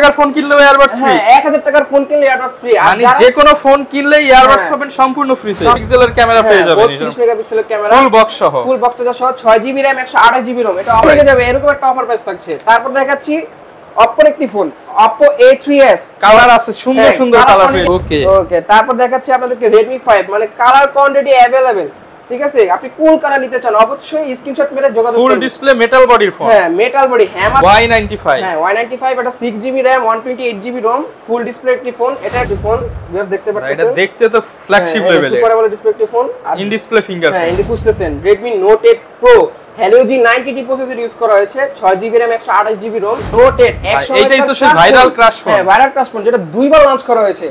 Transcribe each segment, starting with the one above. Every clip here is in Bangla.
টাকার ফোন কিনলেও ইয়ারবাডস ফ্রি। হ্যাঁ 1000 টাকার ফোন কিনলে ইয়ারবাডস ফ্রি। মানে যে কোনো ফোন কিনলে ইয়ারবাডস পাবেন সম্পূর্ণ ফ্রিতে। পিক্সেলের ক্যামেরা পেয়ে যাবেন, 32 মেগাপিক্সেলের ক্যামেরা, ফুল বক্স সহ, ফুল বক্স সহ 6GB RAM 128GB ROM। এটা অফার হয়ে যাবে, এরকম একটা অফার প্রাইস থাকছে। তারপর দেখাচ্ছি Oppo একটি ফোন, Oppo A3s, কালার আছে সুন্দর সুন্দর কালার পেয়ে। ওকে তারপর দেখাচ্ছি আপনাদেরকে Redmi 5, মানে কালার কোয়ান্টিটি अवेलेबल, ঠিক আছে? আপনি কোন কালার নিতে চান অবশ্যই স্ক্রিনশট মেরে যোগাযোগ করুন। ফুল ডিসপ্লে মেটাল বডির ফোন, হ্যাঁ মেটাল বডি, হ্যামার Y95, হ্যাঁ Y95, এটা 6GB RAM 128GB ROM, full display একটি ফোন। এটা একটি ফোন ভিউয়ার্স দেখতে পাচ্ছেন, এটা দেখতে তো ফ্ল্যাগশিপ লেভেলের, সুপার AMOLED ডিসপ্লে একটি ফোন। আর ইন ডিসপ্লে ফিঙ্গারপ্রিন্ট, হ্যাঁ ইন্ডি বুঝতেছেন Redmi Note 8 Pro Helio G90T processor use করা হয়েছে, 6GB RAM 128GB ROM। Note 8 এইটাই তো সেই ভাইরাল ক্রাশ ফোন, হ্যাঁ ভাইরাল ক্রাশ ফোন, যেটা দুইবার লঞ্চ করা হয়েছে,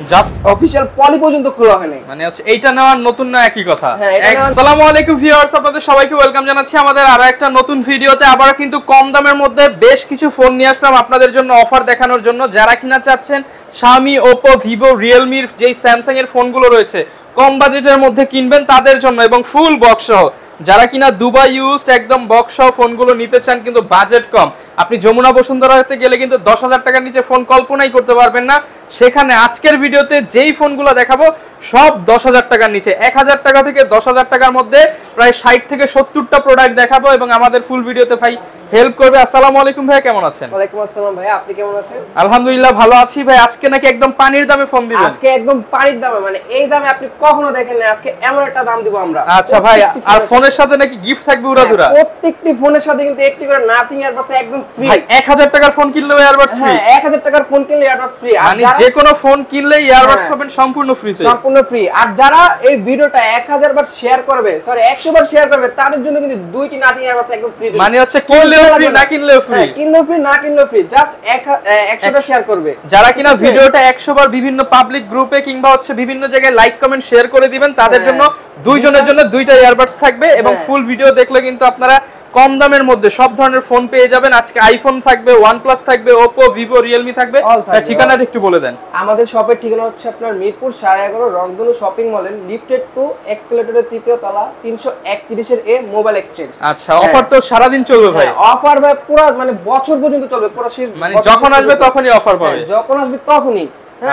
অফিশিয়াল পলি পর্যন্ত খোলা হয়নি। মানে হচ্ছে এইটা নেওয়ার নতুন না একই কথা। হ্যাঁ, আসসালামু আলাইকুম ভিউয়ার্স, আপনাদের সবাইকে ওয়েলকাম জানাচ্ছি আমাদের আরো একটা নতুন ভিডিওতে। আবার কিন্তু কম দামের মধ্যে বেশ কিছু ফোন নিয়ে আসলাম আপনাদের জন্য অফার দেখানোর জন্য। যারা কিনা চাচ্ছেন Xiaomi, Oppo, Vivo, Realme যেই Samsung এর ফোনগুলো রয়েছে কম বাজেটের মধ্যে কিনবেন তাদের জন্য, এবং ফুল বক্স সহ। যারা কিনা দুবাই ইউজড একদম বক্স সহ ফোনগুলো নিতে চান কিন্তু বাজেট কম, আপনি যমুনা বসুন্ধরাতে গেলে কিন্তু 10,000 টাকার নিচে ফোন কল্পনাই করতে পারবেন না। সেখানে আজকের ভিডিওতে যেই ফোনগুলো দেখাবো সব 10,000 টাকার নিচে, 1000 টাকা থেকে 10,000 টাকার মধ্যে প্রায় 60 থেকে 70টা প্রোডাক্ট দেখাবো এবং আমাদের ফুল ভিডিওতে ভাই হেল্প করবে। আসসালামু আলাইকুম ভাই, কেমন আছেন? ওয়ালাইকুম আসসালাম ভাই, আপনি কেমন আছেন? আলহামদুলিল্লাহ ভালো আছি ভাই। আজকে নাকি একদম পানির দামে ফোন দিবেন? আজকে একদম পানির দামে, মানে এই দামে আপনি কখনো দেখেন না, আজকে এমন একটা দাম দিব আমরা। আচ্ছা ভাই, আর ফোনের সাথে নাকি গিফট থাকবে উড়াধুরা? প্রত্যেকটি ফোনের সাথে কিন্তু একটি করে নাথিং ইয়ারবাডস একদম ফ্রি। ভাই 1000 টাকার ফোন কিনলেও ইয়ারবাডস ফ্রি? হ্যাঁ 1000 টাকার ফোন কিনলে ইয়ারবাডস ফ্রি। মানে যে কোনো ফোন কিনলে ইয়ারবাডস পাবেন সম্পূর্ণ ফ্রিতে, সম্পূর্ণ ফ্রি। আর যারা এই ভিডিওটা 1000 বার শেয়ার করবে, সরি 100 বার শেয়ার করবে, তাদের জন্য কিন্তু দুইটি নাথিং ইয়ারবাডস একদম ফ্রি। মানে হচ্ছে কিনলেও ফ্রি না কিনলেও ফ্রি, কিনলেও ফ্রি না কিনলেও ফ্রি, জাস্ট 100 টা শেয়ার করবে। যারা কিনা ভিডিওটা 100 বার বিভিন্ন পাবলিক গ্রুপে কিংবা হচ্ছে বিভিন্ন জায়গায় লাইক কমেন্ট শেয়ার করে দিবেন, তাদের জন্য দুইজনের জন্য দুইটা ইয়ারবাডস থাকবে এবং ফুল ভিডিও দেখলে কিন্তু আপনারা কম দামের মধ্যে সব ধরনের ফোন পেয়ে যাবেন। আজকে আইফোন থাকবে, OnePlus থাকবে, Oppo, Vivo, Realme থাকবে। ঠিকানাটা একটু বলে দেন। আমাদের শপের ঠিকানা হচ্ছে আপনার মিরপুর 11.5 রংধনু শপিং মলের লিফটেড 2 এক্সকেলেটরের 3য় তলা 331 এর এ মোবাইল এক্সচেঞ্জ। আচ্ছা, অফার তো সারা দিন চলবে ভাই? অফার ভাই পুরো মানে বছর পর্যন্ত চলবে, পুরো শেষ, মানে যখন আসবে তখনই অফার পাবে? যখন আসবে তখনই।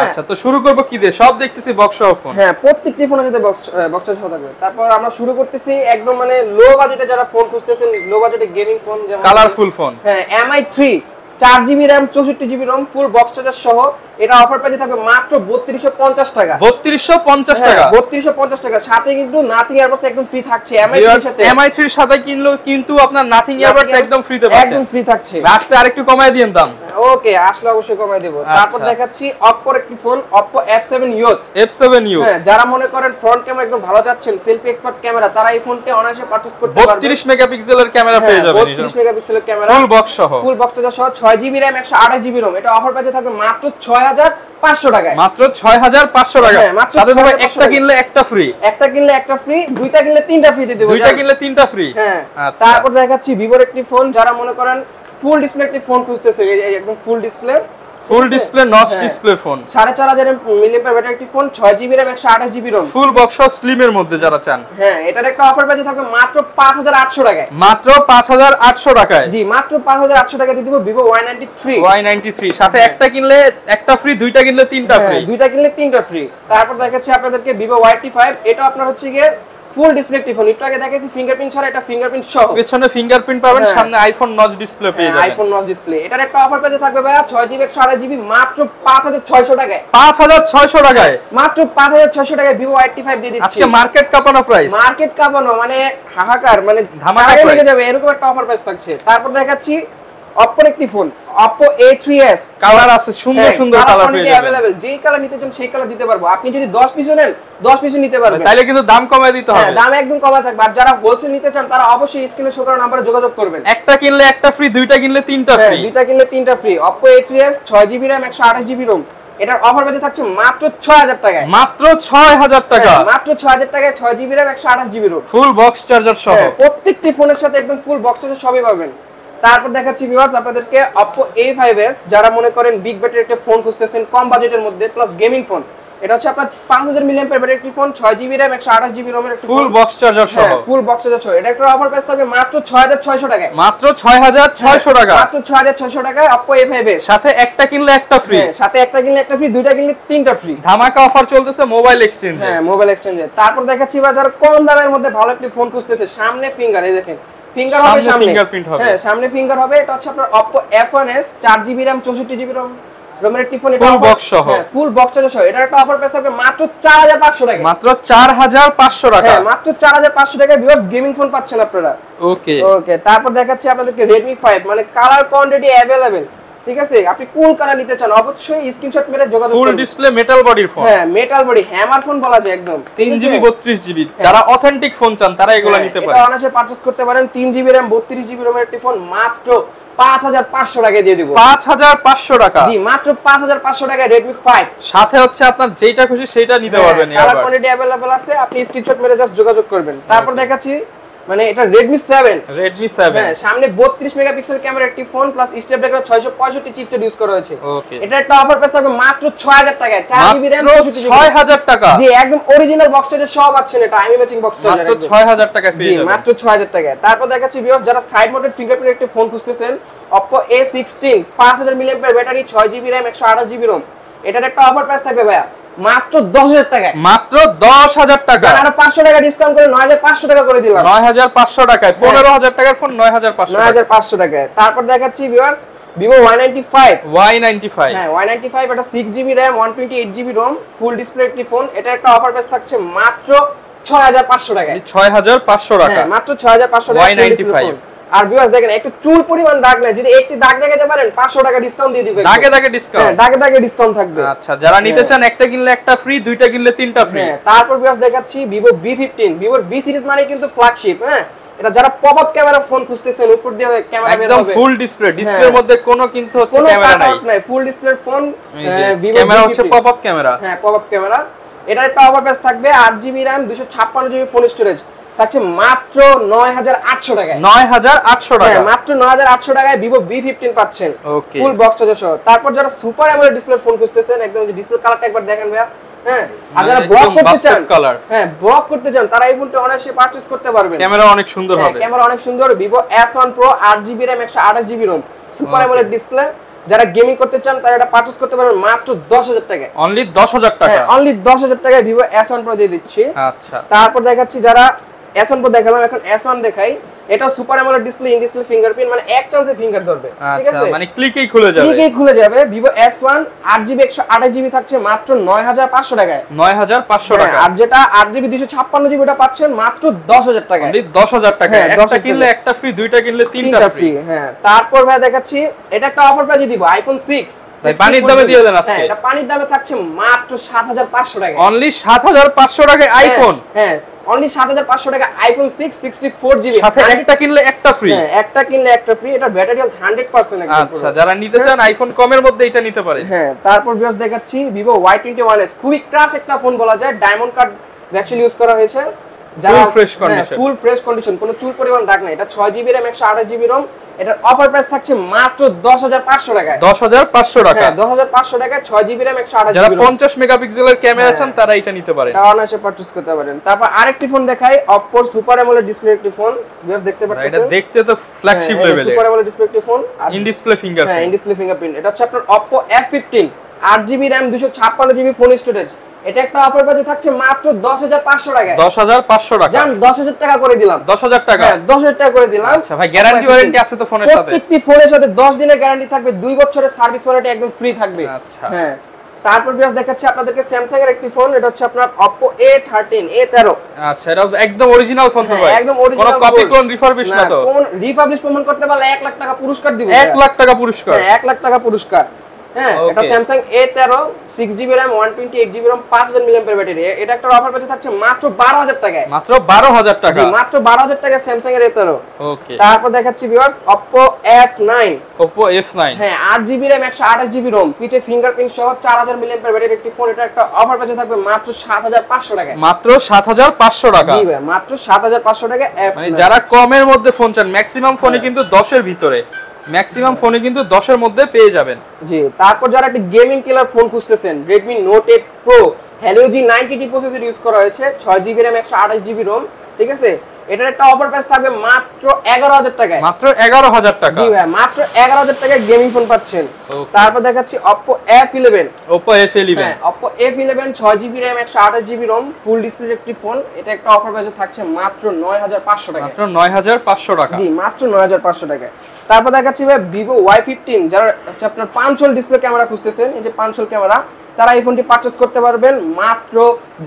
আচ্ছা, তো শুরু করব কি দিয়ে? সব দেখতেছি বক্স সহ ফোন। হ্যাঁ প্রত্যেকটি ফোনের সাথে বক্সের সহ থাকবে। তারপর আমরা শুরু করতেছি একদম মানে লো বাজেটে, যারা ফোন খুঁজতেছেন লো বাজেটে গেমিং ফোন, যেমন কালারফুল ফোন, হ্যাঁ MI3 4GB RAM 64GB ROM full box charger সহ। এটা অফার প্রাইসে থাকবে মাত্র 3250 টাকা। 3250 টাকা? 3250 টাকা, সাথে কিন্তু নাথিং ইয়ারবাডস একদম ফ্রি থাকছে। MI3 এর সাথে কিনলো কিন্তু আপনার নাথিং ইয়ারবাডস একদম ফ্রিতে পাচ্ছেন, একদম ফ্রি থাকছে। আসলে আরেকটু কমায় দিয়েন দাম। ওকে, আসলে অবশ্যই কমায় দেব। তারপর দেখাচ্ছি Oppo একটি phone, Oppo F7 Youth। F7U, হ্যাঁ যারা মনে করেন ফ্রন্ট ক্যামেরা একদম ভালো যাচ্ছেন, সেলফি এক্সপার্ট ক্যামেরা, তারা এই ফোনটি অনায়াসে পারচেজ করতে পারবে। 32 মেগাপিক্সেলের ক্যামেরা পেয়ে যাবেন, 32 মেগাপিক্সেলের ক্যামেরা, ফুল বক্স সহ, ফুল বক্স সহ 6GB RAM 128GB ROM। এটা অফার প্রাইসে থাকবে মাত্র 6500 টাকায়। মাত্র 6500 টাকা। সাথে ধরো একটা কিনলে একটা ফ্রি, একটা কিনলে একটা ফ্রি, দুইটা কিনলে তিনটা ফ্রি দিয়ে দেব, দুইটা কিনলে তিনটা ফ্রি। হ্যাঁ। আচ্ছা, তারপর দেখাচ্ছি Vivoর একটি ফোন, যারা মনে করেন ফুল ডিসপ্লে একটি ফোন খুঁজতেছে, এই একদম full display, full display notch display phone, 4500 milliampere battery একটি phone, 6GB RAM 128GB ROM, full box slim এর মধ্যে যারা চান। হ্যাঁ এটার একটা অফার প্রাইসে থাকবে মাত্র 5800 টাকায়। মাত্র 5800 টাকায়? জি মাত্র 5800 টাকা দিয়ে দিব Vivo Y93। সাথে একটা কিনলে একটা ফ্রি, দুইটা কিনলে তিনটা ফ্রি, দুইটা কিনলে তিনটা ফ্রি। তারপর দেখাচ্ছি আপনাদেরকে Vivo Y85। এটা আপনার হচ্ছে গিয়ে ফুল ডিসপ্লে একটি ফোন, একটু আগে দেখাইছি ফিঙ্গারপ্রিন্ট ছাড়া, এটা ফিঙ্গারপ্রিন্ট সহ, পিছনে ফিঙ্গারপ্রিন্ট পাবেন, সামনে আইফোন নচ ডিসপ্লে পেয়ে যাবেন, আইফোন নচ ডিসপ্লে। এটার একটা অফার পেতে থাকবে ভাইয়া 6GB 128GB মাত্র 5600 টাকায়। 5600 টাকায়? মাত্র 5600 টাকায় Vivo Y85 দিয়ে দিচ্ছি। আজকে মার্কেট কাঁপানো প্রাইস, মার্কেট কাঁপানো মানে হাহাকার, মানে ধামাকা লেগে যাবে এরকম একটা অফার প্রাইস থাকছে। তারপর দেখাচ্ছি Oppo একটি ফোন, Oppo A3s। কালার আছে সুন্দর সুন্দর কালার পেয়ে যাবেন, अवेलेबल। যেই কালার নিতে চান সেই কালার দিতে পারবো। আপনি যদি 10 পিসও নেন 10 পিসও নিতে পারবেন, তাহলে কিন্তু দাম কমায় দিতে হবে। দাম একদম কমা থাকবে। আর যারা হোলসেল নিতে চান তারা অবশ্যই স্ক্রিনে শো করা নম্বরে যোগাযোগ করবেন। একটা কিনলে একটা ফ্রি, দুইটা কিনলে তিনটা ফ্রি, দুইটা কিনলে তিনটা free. Oppo A3s 6GB RAM 128GB ROM। এটার অফার পেতে থাকছে মাত্র 6000 টাকায়। মাত্র 6000 টাকা? মাত্র 6000 টাকায় 6GB RAM 128GB ROM, full box charger সহ। প্রত্যেকটি ফোনের সাথে একদম ফুল বক্স চার্জার সবই পাবেন। তারপর দেখাচ্ছি ভিউয়ার্স আপনাদেরকে Oppo A5s, যারা মনে করেন বিগ ব্যাটারি একটা ফোন খুঁজতেছেন কম বাজেটের মধ্যে প্লাস গেমিং ফোন, এটা হচ্ছে আপনার 5000 মিলিঅ্যাম্পিয়ার ব্যাটারি একটি phone, 6GB RAM 128GB ROM এর একটি ফুল বক্স চার্জার সহ। হ্যাঁ ফুল বক্স চার্জার সহ। এটা একটা অফার প্রাইস থাকবে মাত্র 6600 টাকায়। মাত্র 6600 টাকা। মাত্র 6600 টাকায় Oppo A5s, সাথে একটা কিনলে একটা ফ্রি। হ্যাঁ সাথে একটা কিনলে একটা ফ্রি, দুইটা কিনলে তিনটা ফ্রি। ধামাকা অফার চলতেছে মোবাইল এক্সচেঞ্জ। হ্যাঁ মোবাইল এক্সচেঞ্জে। তারপর দেখাচ্ছি বা যারা কম দামের মধ্যে ভালো একটি ফোন খুঁজতেছে, সামনে ফিঙ্গার, এই দেখেন ফিঙ্গার হবে সামনে, ফিঙ্গারপ্রিন্ট হবে। হ্যাঁ সামনে ফিঙ্গার হবে। এটা হচ্ছে আপনার Oppo F1s 4GB RAM 64GB ROM রোমের একটি ফোন। ফুল বক্স সহ। হ্যাঁ ফুল বক্স চার্জার সহ। এটা একটা অফার প্রাইস থাকবে মাত্র 4500 টাকা। মাত্র 4500 টাকা। হ্যাঁ মাত্র 4500 টাকায় ভিউয়ার্স গেমিং ফোন পাচ্ছেন আপনারা। ওকে ওকে তারপর দেখাচ্ছি আপনাদেরকে Redmi 5, মানে কালার কোয়ান্টিটি अवेलेबल, ঠিক আছে? আপনি কোন কালার নিতে চান অবশ্যই স্ক্রিনশট মেরে যোগাযোগ করুন। ফুল ডিসপ্লে মেটাল বডির ফোন। হ্যাঁ মেটাল বডি, হ্যামার ফোন বলা যায় একদম। 3GB 32GB যারা অথেন্টিক ফোন চান তারা এগুলো নিতে পারে। এটা অনায়াসে পারচেজ করতে পারেন। 3GB RAM 32GB ROM এর একটি ফোন মাত্র 5500 টাকায় দিয়ে দিব। 5500 টাকা। জি মাত্র 5500 টাকায় Redmi 5। সাথে হচ্ছে আপনার যেটা খুশি সেটা নিতে পারবেন। কালার কোয়ান্টিটি अवेलेबल আছে, আপনি স্ক্রিনশট মেরে জাস্ট যোগাযোগ করবেন। তারপর দেখাচ্ছি মানে এটা Redmi 7। Redmi 7 হ্যাঁ সামনে 32 মেগাপিক্সেল ক্যামেরা একটি phone plus Snapdragon 665 chipset use করা হয়েছে। ওকে এটা একটা অফার প্রাইস থাকবে মাত্র 6000 টাকায়। 4GB RAM 6000 টাকা। জি একদম অরিজিনাল বক্স চার্জার সব পাচ্ছেন, এটা আইমি ম্যাচিং বক্স চার্জার মাত্র 6000 টাকা পেয়ে যাবেন। জি মাত্র 6000 টাকায়। তারপর দেখাচ্ছি ভিউয়ার্স যারা সাইড মাউন্টেড ফিঙ্গারপ্রিন্ট একটি ফোন খুঁজতেছেন, Oppo A16 5000 milliampere battery 6GB RAM 128GB ROM। এটার একটা অফার প্রাইস থাকবে ভাইয়া মাত্র 10000 টাকায়। মাত্র 10000 টাকা। আর 500 টাকা ডিসকাউন্ট করে 9500 টাকা করে দিলাম। 9500 টাকায় 15000 টাকার ফোন 9500 টাকায়। তারপর দেখাচ্ছি ভিউয়ার্স Vivo Y95। হ্যাঁ Y95 এটা 6GB RAM 128GB ROM full display একটি ফোন। এটা একটা অফার প্রাইস থাকছে মাত্র 6500 টাকায়। 6500 টাকা। হ্যাঁ মাত্র 6500 টাকা Y95। আর ভিউয়ার্স দেখেন একটু চুল পরিমাণ দাগ নাই, যদি একটি দাগ দেখাতে পারেন 500 টাকা ডিসকাউন্ট দিয়ে দিবেন। দাগে দাগে ডিসকাউন্ট। হ্যাঁ দাগে দাগে ডিসকাউন্ট থাকবে। আচ্ছা যারা নিতে চান একটা কিনলে একটা ফ্রি, দুইটা কিনলে তিনটা ফ্রি। হ্যাঁ তারপর ভিউয়ার্স দেখাচ্ছি Vivo B15। Vivo B series মানে কিন্তু ফ্ল্যাগশিপ। হ্যাঁ এটা যারা পপ আপ ক্যামেরা ফোন খুঁজতেছেন, উপর দিয়ে ক্যামেরা বের হবে, একদম ফুল ডিসপ্লে, ডিসপ্লের মধ্যে কোনো কিন্তু হচ্ছে ক্যামেরা নাই, ফুল ডিসপ্লের ফোন। Vivo ক্যামেরা হচ্ছে পপ আপ ক্যামেরা। হ্যাঁ পপ আপ ক্যামেরা। এটার একটা অফার প্রাইস থাকবে 8GB RAM 256GB phone storage থাকছে মাত্র 9800 টাকায়। 9800 টাকা। হ্যাঁ মাত্র 9800 টাকায় Vivo B15 পাচ্ছেন ওকে ফুল বক্স চার্জার সহ। তারপর যারা সুপার অ্যামোলেড ডিসপ্লে ফোন খুঁজতেছেন, একদম যে ডিসপ্লে কালারটা একবার দেখেন ভাইয়া। হ্যাঁ আর যারা ব্লক করতে চান, হ্যাঁ ব্লক করতে চান তারা এই ফোনটা অনায়াসে পারচেজ করতে পারবেন। ক্যামেরা অনেক সুন্দর হবে। ক্যামেরা অনেক সুন্দর। Vivo S1 Pro 8GB RAM 128GB ROM super AMOLED display. যারা গেমিং করতে চান তারা এটা পারচেজ করতে পারবেন মাত্র 10000 টাকায়। অনলি 10000 টাকা। হ্যাঁ অনলি 10000 টাকায় Vivo S1 Pro দিয়ে দিচ্ছি। আচ্ছা তারপর দেখাচ্ছি যারা S1 Pro দেখালাম, এখন S1 দেখাই। এটা super AMOLED display, in display fingerprint, মানে এক চান্সে ফিঙ্গার ধরবে, ঠিক আছে? মানে ক্লিকেই খুলে যাবে। ক্লিকেই খুলে যাবে। Vivo S1 8GB 128GB থাকছে মাত্র 9500 টাকায়। 9500 টাকা। আর যেটা 8GB 256GB টা পাচ্ছেন মাত্র 10000 টাকায়। অনলি 10000 টাকা। একটা কিনলে একটা ফ্রি, দুইটা কিনলে তিনটা ফ্রি। হ্যাঁ তারপর ভাই দেখাচ্ছি এটা একটা অফার প্রাইজে দিব iPhone 6 পানির দামে দিয়ে দেন আজকে। এটা পানির দামে থাকছে মাত্র 7500 টাকা। অনলি 7500 টাকায় আইফোন। হ্যাঁ অনলি 7500 টাকা iPhone 6 64GB সাথে একটা কিনলে একটা ফ্রি। হ্যাঁ একটা কিনলে একটা ফ্রি। এটা ব্যাটারি হেলথ 100% একদম। আচ্ছা যারা নিতে চান আইফোন কমের মধ্যে এটা নিতে পারেন। হ্যাঁ তারপর ভিউয়ার্স দেখাচ্ছি Vivo Y21s খুবই ক্রাশ একটা ফোন বলা যায়, ডায়মন্ড কাট ভ্যাকসিন ইউজ করা হয়েছে। যারা fresh condition, full fresh condition, কোনো চুল পরিমাণ দাগ নাই। এটা 6GB RAM 128GB ROM। এটার অফার প্রাইস থাকছে মাত্র 10500 টাকায়। 10500 টাকা। হ্যাঁ 10500 টাকায় 6GB RAM 128GB যারা 50 মেগাপিক্সেলের ক্যামেরা চান তারা এটা নিতে পারেন। এটা অনায়াসে পারচেজ করতে পারেন। তারপর আরেকটি ফোন দেখাই, Oppo সুপার অ্যামোলেড ডিসপ্লে একটি ফোন। ভিউয়ার্স দেখতে পাচ্ছেন, এটা দেখতে তো ফ্ল্যাগশিপ লেভেলের। সুপার অ্যামোলেড ডিসপ্লে একটি ফোন, ইন ডিসপ্লে ফিঙ্গারপ্রিন্ট। হ্যাঁ ইন ডিসপ্লে ফিঙ্গারপ্রিন্ট। এটা হচ্ছে আপনার Oppo F15 8GB RAM 256GB phone storage. এটা একটা অফার প্রাইসে থাকছে মাত্র 10500 টাকায়। 10500 টাকা। জান 10000 টাকা করে দিলাম। 10000 টাকা। হ্যাঁ 10000 টাকা করে দিলাম। আচ্ছা ভাই গ্যারান্টি ওয়ারেন্টি আছে তো ফোনের সাথে? প্রত্যেকটি ফোনের সাথে 10 দিনের গ্যারান্টি থাকবে, 2 বছরের সার্ভিস ওয়ারেন্টি একদম ফ্রি থাকবে। আচ্ছা হ্যাঁ তারপর ভিউয়ার্স দেখাচ্ছি আপনাদেরকে স্যামসাং এর একটি ফোন। এটা হচ্ছে আপনার Oppo A13 A13। আচ্ছা এটা একদম অরিজিনাল ফোন তো ভাই? একদম অরিজিনাল, কোনো কপি ক্লোন রিফারবিশ না তো? কোন রিফারবিশ প্রমাণ করতে পারলে 1 লাখ টাকা পুরস্কার দিব। 1 লাখ টাকা পুরস্কার? হ্যাঁ 1 লাখ টাকা পুরস্কার। হ্যাঁ এটা Samsung A13 6GB RAM 128GB ROM 5000 mAh battery. এটা একটা অফার পেতে থাকছে মাত্র 12000 টাকায়। মাত্র 12000 টাকা? জি মাত্র 12000 টাকা Samsung এর A13। ওকে তারপর দেখাচ্ছি viewers Oppo F9। Oppo F9 হ্যাঁ 8GB RAM 128GB ROM পিছে ফিঙ্গারপ্রিন্ট সহ 4000 mAh ব্যাটারির একটি ফোন। এটা একটা অফার পেতে থাকবে মাত্র 7500 টাকায়। মাত্র 7500 টাকা? জি ভাই মাত্র 7500 টাকা F9। মানে যারা কমের মধ্যে ফোন চান, ম্যাক্সিমাম ফোনে কিন্তু 10 এর ভিতরে, ম্যাক্সিমাম ফোনে কিন্তু 10 এর মধ্যে পেয়ে যাবেন। জি তারপর যারা একটা গেমিং কিলার ফোন খুঁজতেছেন, Redmi Note 8 Pro Helio G90T processor use করা হয়েছে, 6GB RAM 128GB ROM, ঠিক আছে। এটার একটা অফার প্রাইস থাকবে মাত্র 11000 টাকায়। মাত্র 11000 টাকা। জি ভাই, মাত্র 11000 টাকায় গেমিং ফোন পাচ্ছেন। তারপর দেখাচ্ছি Oppo F11। Oppo F11, হ্যাঁ, Oppo F11 6GB RAM 128GB ROM full display একটি ফোন। এটা একটা অফার প্রাইসে থাকছে মাত্র 9500 টাকা। মাত্র 9500 টাকা। জি, মাত্র 9500 টাকায়। তারপর দেখাচ্ছি ভাই Vivo Y15, যারা হচ্ছে আপনার 5 হোল ডিসপ্লে ক্যামেরা খুঁজতেছেন, এই যে 5 হোল ক্যামেরা, তারা এই ফোনটি পারচেজ করতে পারবেন মাত্র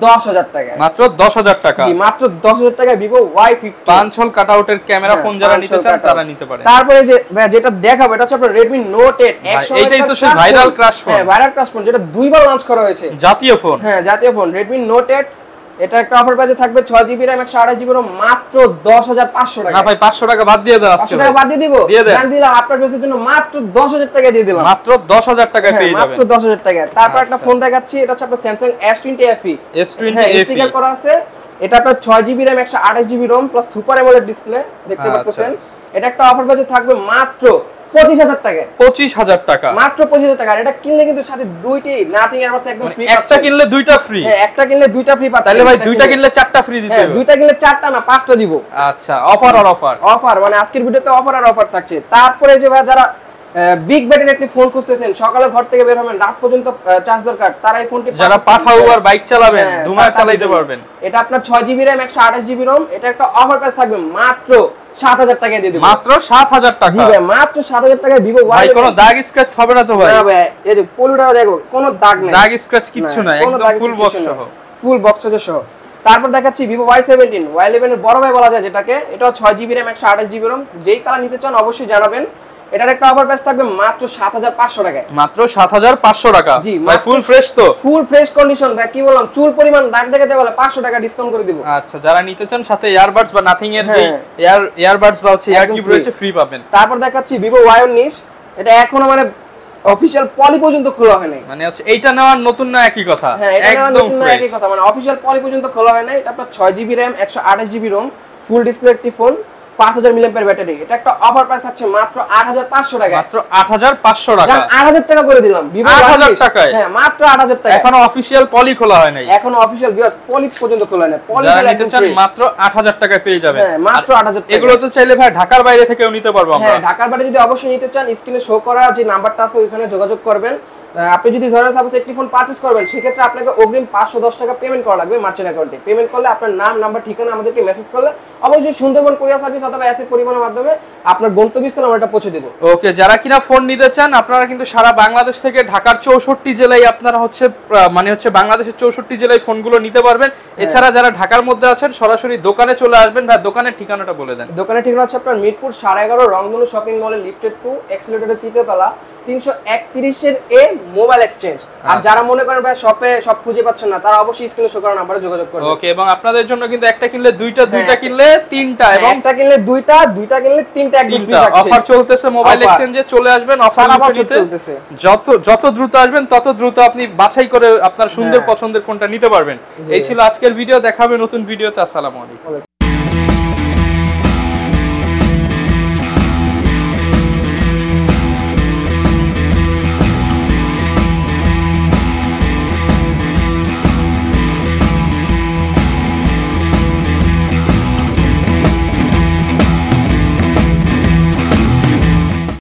10000 টাকায়। মাত্র 10000 টাকা। জি, মাত্র 10000 টাকায় Vivo Y15 5 হোল কাটআউটের ক্যামেরা ফোন যারা নিতে চান তারা নিতে পারেন। তারপরে যে ভাই যেটা দেখাবো এটা হচ্ছে আপনার Redmi Note 8, এটাই তো সেই ভাইরাল ক্রাশ ফোন। হ্যাঁ, ভাইরাল ক্রাশ ফোন, যেটা দুইবার লঞ্চ করা হয়েছে, জাতীয় ফোন। হ্যাঁ, জাতীয় ফোন Redmi Note 8। এটা একটা অফার প্রাইসে থাকবে 6GB RAM 128GB ROM মাত্র 10500 টাকা। না ভাই, 500 টাকা বাদ দিয়ে দেন আজকে। 500 টাকা বাদ দিয়ে দিব, জান দিলাম আপনার জন্য মাত্র 10000 টাকা দিয়ে দিলাম। মাত্র 10000 টাকায় পেয়ে যাবেন। মাত্র 10000 টাকা। তারপর একটা ফোন দেখাচ্ছি, এটা হচ্ছে আপনার Samsung S20 FE। স্টিকার করা আছে। এটা আপনার 6GB RAM 128GB ROM plus super AMOLED display, দেখতে পাচ্ছেন। এটা একটা অফার প্রাইসে থাকবে মাত্র 25000 টাকা। 25000 টাকা। মাত্র 25000 টাকা। এটা কিনলে কিন্তু সাথে দুইটি নাথিং এয়ারবাডস একদম ফ্রি। একটা কিনলে দুইটা ফ্রি। হ্যাঁ, একটা কিনলে দুইটা ফ্রি পাচ্ছেন। তাহলে ভাই দুইটা কিনলে চারটা ফ্রি দিতে হবে। দুইটা কিনলে চারটা না, পাঁচটা দিব। আচ্ছা, অফার আর অফার। অফার মানে আজকের ভিডিওতে অফার আর অফার থাকছে। তারপরে যে ভাই যারা বিগ ব্যাটারির একটি ফোন খুঁজতেছেন, সকালে ঘর থেকে বের হবেন, রাত পর্যন্ত চার্জ দরকার, তারা এই ফোনটি যারা পাঠাও আর বাইক চালাবেন, ধুমা চালাতে পারবেন। এটা আপনার 6GB RAM 128GB ROM। এটা একটা অফার প্রাইস থাকবে মাত্র 7000 টাকা দিয়ে দেব। মাত্র 7000 টাকা। জি ভাই, মাত্র 7000 টাকায় Vivo Y11। ভাই কোনো দাগ স্ক্র্যাচ হবে না তো ভাই? না ভাই, এই যে পলিটা দেখো, কোনো দাগ নেই, দাগ স্ক্র্যাচ কিচ্ছু নাই, একদম ফুল বক্স সহ। ফুল বক্স সহ। তারপর দেখাচ্ছি Vivo Y17, Y11 এর বড় ভাই বলা যায় যেটাকে। এটা 6GB RAM 128GB ROM। যেই কালার নিতে চান অবশ্যই জানাবেন। এটার একটা অফার প্রাইস থাকবে মাত্র 7500 টাকায়। মাত্র 7500 টাকা। জি ভাই ফুল ফ্রেশ তো? ফুল ফ্রেশ কন্ডিশন ভাই, কি বললাম, চুল পরিমাণ দাগ দেখাতে বলে 500 টাকা ডিসকাউন্ট করে দিব। আচ্ছা, যারা নিতে চান সাথে ইয়ারবাডস বা নাথিং এর যে ইয়ারবাডস বা হচ্ছে ইয়ার কিউব রয়েছে ফ্রি পাবেন। তারপর দেখাচ্ছি Vivo Y19। এটা এখনো মানে অফিশিয়াল পলি পর্যন্ত খোলা হয় নাই। মানে হচ্ছে এইটা নেওয়ার নতুন না একই কথা? হ্যাঁ, এটা নেওয়ার নতুন না একই কথা, মানে অফিশিয়াল পলি পর্যন্ত খোলা হয় নাই। এটা আপনার 6GB RAM 128GB ROM full display একটি ফোন, 5000 mAh ব্যাটারি। এটা একটা অফার প্রাইস থাকছে মাত্র 8500 টাকা। মাত্র 8500 টাকা। 8000 টাকা করে দিলাম Vivo 8000 টাকায়। হ্যাঁ, মাত্র 8000 টাকা। এখনো অফিশিয়াল পলি খোলা হয় নাই। এখনো অফিশিয়াল ভিউয়ার্স পলি পর্যন্ত খোলা নাই। পলি যারা নিতে চান মাত্র 8000 টাকায় পেয়ে যাবেন। হ্যাঁ, মাত্র 8000 টাকা। এগুলো তো চাইলে ভাই ঢাকার বাইরে থেকেও নিতে পারবো আমরা। হ্যাঁ, ঢাকার বাইরে যদি অবশ্যই নিতে চান, স্ক্রিনে শো করা যে নাম্বারটা আছে ওইখানে যোগাযোগ করবেন। আপনি যদি ধরেন সাপোজ একটি ফোন পারচেজ করবেন, সেক্ষেত্রে আপনাকে অগ্রিম 510 টাকা পেমেন্ট করা লাগবে মার্চেন্ট অ্যাকাউন্টে। পেমেন্ট করলে আপনার নাম, নাম্বার, ঠিকানা আমাদেরকে মেসেজ করলে অবশ্যই সুন্দরবন কুরিয়ার সার্ভিস অথবা অ্যাসেট পরিবহনের মাধ্যমে আপনার গন্তব্যস্থলে আমরা এটা পৌঁছে দেব। ওকে, যারা কিনা ফোন নিতে চান আপনারা কিন্তু সারা বাংলাদেশ থেকে ঢাকার 64 জেলায় আপনারা হচ্ছে মানে হচ্ছে বাংলাদেশের 64 জেলায় ফোনগুলো নিতে পারবেন। এছাড়া যারা ঢাকার মধ্যে আছেন সরাসরি দোকানে চলে আসবেন। ভাই দোকানের ঠিকানাটা বলে দেন। দোকানের ঠিকানা হচ্ছে আপনার মিরপুর 11.5 রংধনু শপিং মলের লিফটেড 2 এক্সেলেটরের 3য় তলা 331 এর এ মোবাইল এক্সচেঞ্জ। আর যারা মনে করেন ভাই শপে সব খুঁজে পাচ্ছেন না, তারা অবশ্যই স্ক্রিনে শো করা নাম্বারে যোগাযোগ করবেন। ওকে, এবং আপনাদের জন্য কিন্তু একটা কিনলে দুইটা, দুইটা কিনলে তিনটা, এবং একটা কিনলে দুইটা, দুইটা কিনলে তিনটা একদম ফ্রি থাকছে। অফার চলতেছে মোবাইল এক্সচেঞ্জে, চলে আসবেন। অফার চলতেছে, যত দ্রুত আসবেন তত দ্রুত আপনি বাছাই করে আপনার সুন্দর পছন্দের ফোনটা নিতে পারবেন। এই ছিল আজকের ভিডিও, দেখাবে নতুন ভিডিওতে। আসসালামু আলাইকুম।